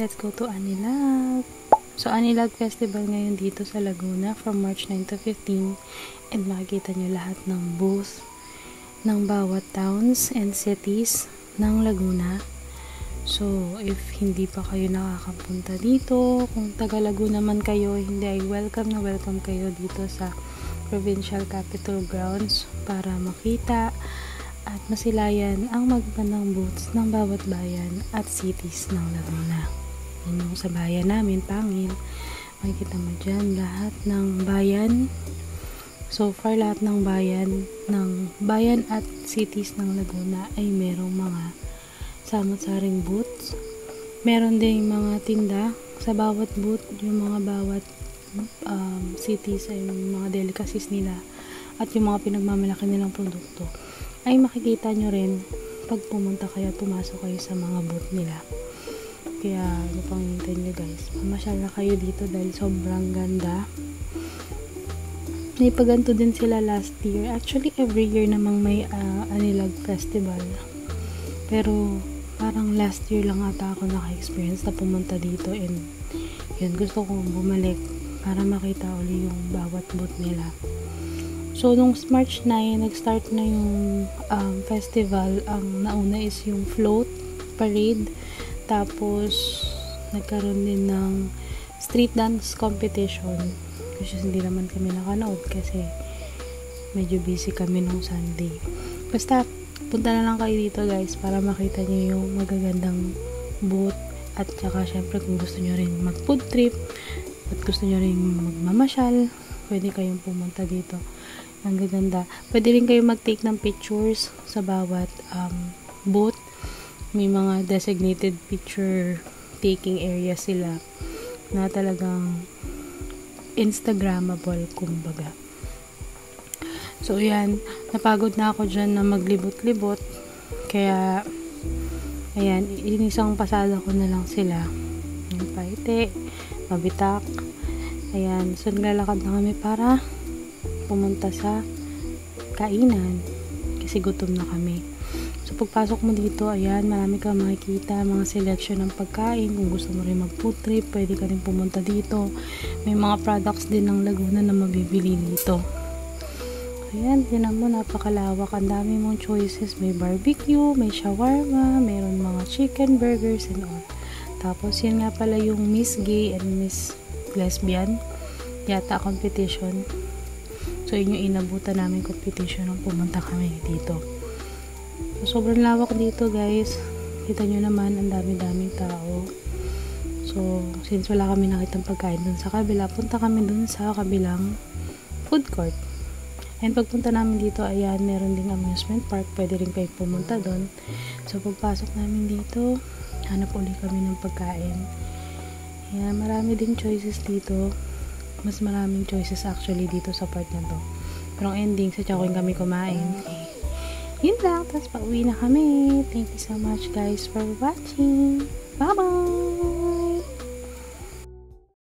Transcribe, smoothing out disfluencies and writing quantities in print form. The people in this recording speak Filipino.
Let's go to Anilag. So, Anilag Festival ngayon dito sa Laguna from March 9 to 15. And makikita nyo lahat ng booth ng bawat towns and cities ng Laguna. So, if hindi pa kayo nakakapunta dito, kung taga Laguna man kayo, hindi ay welcome na welcome kayo dito sa Provincial Capital Grounds para makita at masilayan ang magandang booths ng bawat bayan at cities ng Laguna. Yung sa bayan namin, Pangil, makikita mo dyan lahat ng bayan. So far, lahat ng bayan at cities ng Laguna ay merong mga samot-saring booths. Meron din mga tinda sa bawat booth, yung mga bawat cities ay yung mga delicacies nila at yung mga pinagmamalaki nilang produkto ay makikita nyo rin pag pumunta kayo, pumasok kayo sa mga booth nila. Kaya ano pang hintay nyo guys, mamasyal na kayo dito dahil sobrang ganda. May paganto din sila last year. Actually every year namang may Anilag Festival, pero parang last year lang ata ako naka-experience na pumunta dito, and yun, gusto kong bumalik para makita uli yung bawat booth nila. So nung March 9 nag-start na yung festival. Ang nauna is yung float parade, tapos nagkaroon din ng street dance competition, which is hindi naman kami nakanood kasi medyo busy kami nung Sunday. Basta punta na lang kayo dito guys para makita nyo yung magagandang booth, at saka syempre kung gusto nyo rin mag food trip at gusto nyo rin magmamasyal, pwede kayong pumunta dito. Ang gaganda. Pwede rin kayo mag-take ng pictures sa bawat booth. May mga designated picture taking area sila na talagang Instagrammable kumbaga. So yan, napagod na ako dyan na maglibot-libot, kaya ayan, inisang pasada ko na lang sila. Yung Paite, Mabitak, ayan, so naglalakad na kami para pumunta sa kainan kasi gutom na kami. So pagpasok mo dito, ayan, marami kang makikita mga selection ng pagkain. Kung gusto mo rin mag food trip, pwede ka rin pumunta dito. May mga products din ng Laguna na mabibili dito. Ayan, tinan mo, napakalawak. Ang dami mong choices. May barbecue, may shawarma, mayroon mga chicken burgers and all. Tapos yan nga pala yung Miss Gay and Miss Lesbian yata competition. So yun yung inabutan namin competition nung pumunta kami dito. So, sobrang lawak dito guys. Kita nyo naman, ang dami-daming tao. So, since wala kami nakitang pagkain dun sa kabila, punta kami dun sa kabilang food court. And pagpunta namin dito, ayan, meron ding amusement park. Pwede rin kayo pumunta dun. So, pagpasok namin dito, hanap uli kami ng pagkain. Ayan, marami ding choices dito. Mas maraming choices actually dito sa part na to. Pero ang ending, sa Chacoin kami kumain. Yun lang, tapos pauwi na kami. Thank you so much guys for watching. Bye-bye!